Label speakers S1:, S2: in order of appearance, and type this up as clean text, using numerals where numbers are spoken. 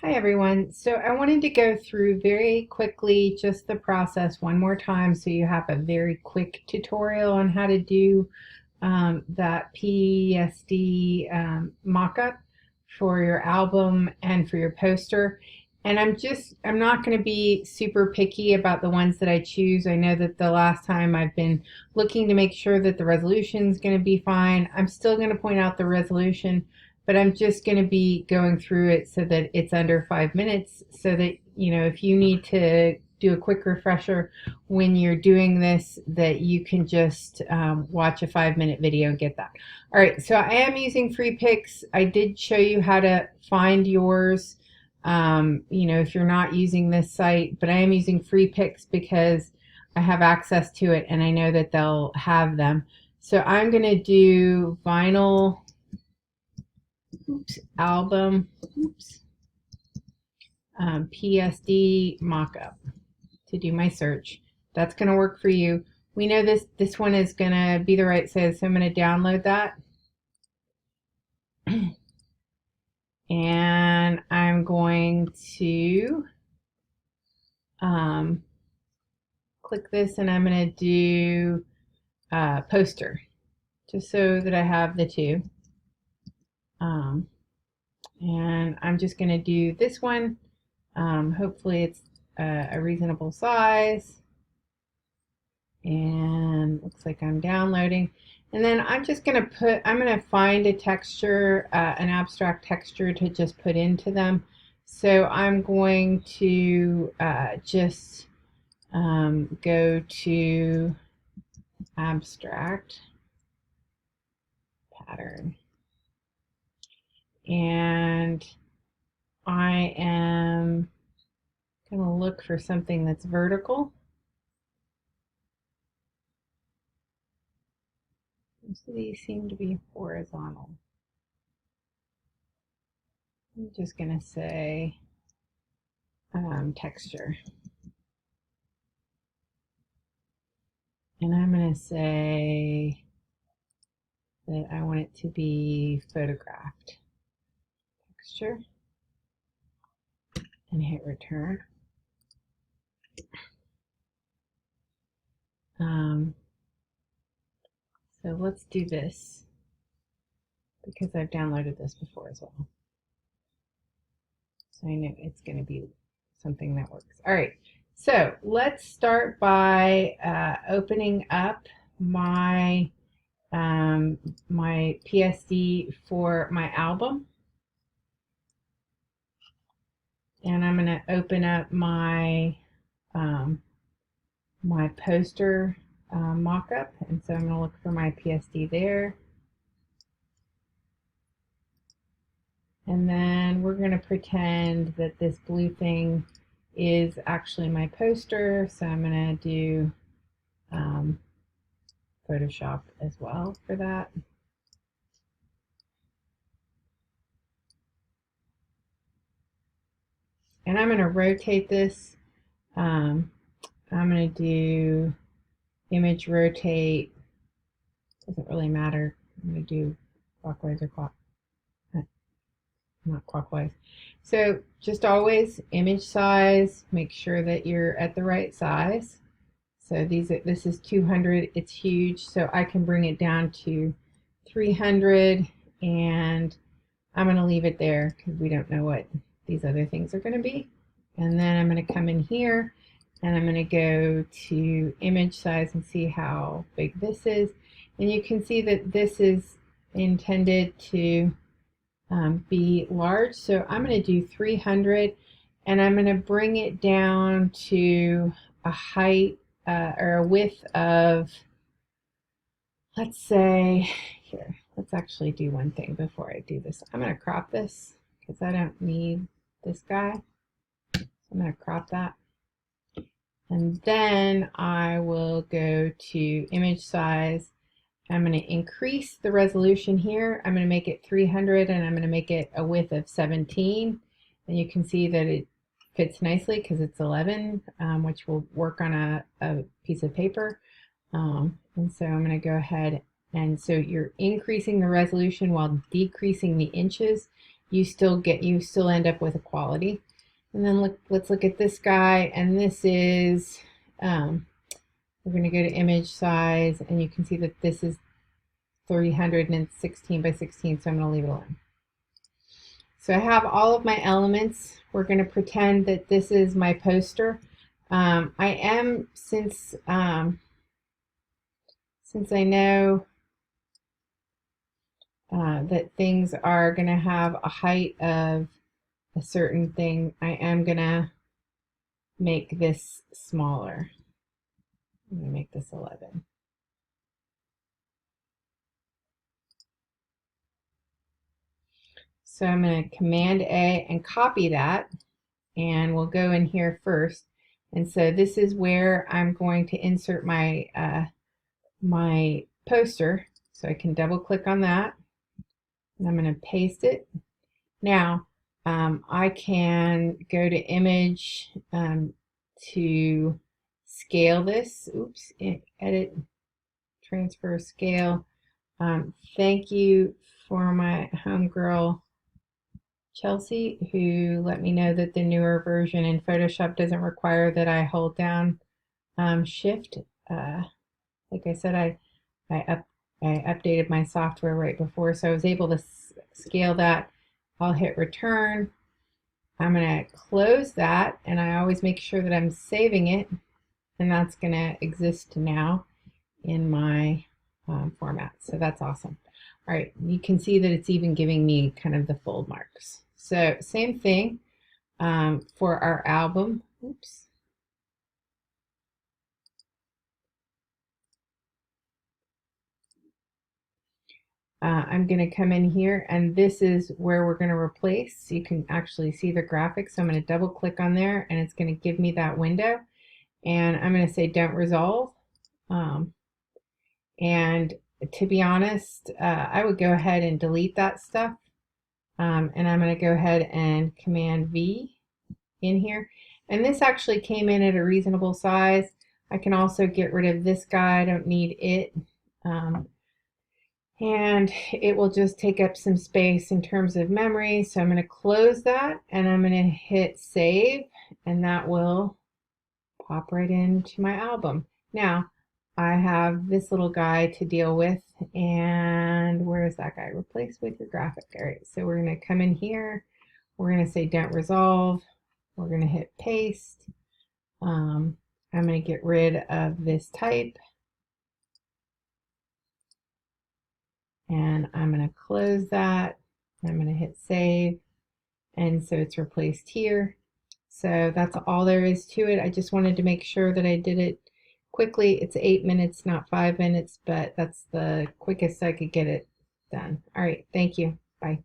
S1: Hi everyone. So I wanted to go through very quickly just the process one more time so you have a very quick tutorial on how to do that PSD mock-up for your album and for your poster. And I'm not going to be super picky about the ones that I choose. I know that the last time I've been looking to make sure that the resolution is going to be fine. I'm still going to point out the resolution, but I'm just going to be going through it so that it's under 5 minutes so that, if you need to do a quick refresher when you're doing this, that you can just watch a 5-minute video and get that. All right, so I am using free picks. I did show you how to find yours, if you're not using this site, but I am using free picks because I have access to it and I know that they'll have them. So I'm going to do vinyl album PSD mockup to do my search. That's going to work for you. We know this one is going to be the right size, so I'm going to download that. And I'm going to click this and I'm going to do poster just so that I have the two. And I'm just going to do this one. Hopefully it's a reasonable size. And looks like I'm downloading. And then I'm just going to find a texture, an abstract texture to just put into them. So I'm going to just go to abstract pattern. And I am going to look for something that's vertical. Most of these seem to be horizontal. I'm just going to say texture. And I'm going to say that I want it to be photographed. Texture. And hit return. So let's do this because I've downloaded this before as well. So I know it's going to be something that works. All right, so let's start by opening up my my PSD for my album. And I'm going to open up my my poster mock-up, and so I'm going to look for my PSD there. And then we're going to pretend that this blue thing is actually my poster, so I'm going to do Photoshop as well for that. And I'm going to rotate this. I'm going to do image rotate. Doesn't really matter. I'm going to do clockwise or not clockwise. So just always image size. Make sure that you're at the right size. So this is 200. It's huge, so I can bring it down to 300, and I'm going to leave it there because we don't know what these other things are going to be. And then I'm going to come in here and I'm going to go to image size and see how big this is. And you can see that this is intended to be large. So I'm going to do 300 and I'm going to bring it down to a height or a width of, let's say, here, let's actually do one thing before I do this. I'm going to crop this because I don't need this guy. So I'm going to crop that. And then I will go to image size. I'm going to increase the resolution here. I'm going to make it 300 and I'm going to make it a width of 17. And you can see that it fits nicely because it's 11, which will work on a piece of paper. And so I'm going to go ahead, and so you're increasing the resolution while decreasing the inches. you still end up with a quality. And then let's look at this guy, and this is we're going to go to image size, and you can see that this is 316 by 16, so I'm going to leave it alone. So I have all of my elements. We're going to pretend that this is my poster. I am, since I know that things are going to have a height of a certain thing, I am going to make this smaller. I'm going to make this 11. So I'm going to Command A and copy that, and we'll go in here first. And so this is where I'm going to insert my my poster. So I can double click on that, and I'm going to paste it. Now I can go to image to scale this. Oops, edit, transfer, scale. Thank you for my homegirl Chelsea, who let me know that the newer version in Photoshop doesn't require that I hold down Shift. Like I said, I updated my software right before, so I was able to scale that. I'll hit return. I'm going to close that, and I always make sure that I'm saving it, and that's going to exist now in my format. So that's awesome. All right, you can see that it's even giving me kind of the fold marks. So same thing for our album. Oops. I'm going to come in here, and this is where we're going to replace. So you can actually see the graphics. So I'm going to double click on there, and it's going to give me that window. And I'm going to say don't resolve. And to be honest, I would go ahead and delete that stuff. And I'm going to go ahead and Command V in here. And this actually came in at a reasonable size. I can also get rid of this guy. I don't need it. And it will just take up some space in terms of memory. So I'm going to close that, and I'm going to hit save, and that will pop right into my album. Now I have this little guy to deal with, and where is that guy? Replace with your graphic. All right, so we're going to come in here. We're going to say don't resolve. We're going to hit paste. I'm going to get rid of this type, and I'm going to close that. I'm going to hit save, and so it's replaced here. So that's all there is to it. I just wanted to make sure that I did it quickly. It's 8 minutes, not 5 minutes, but that's the quickest I could get it done. All right, thank you. Bye.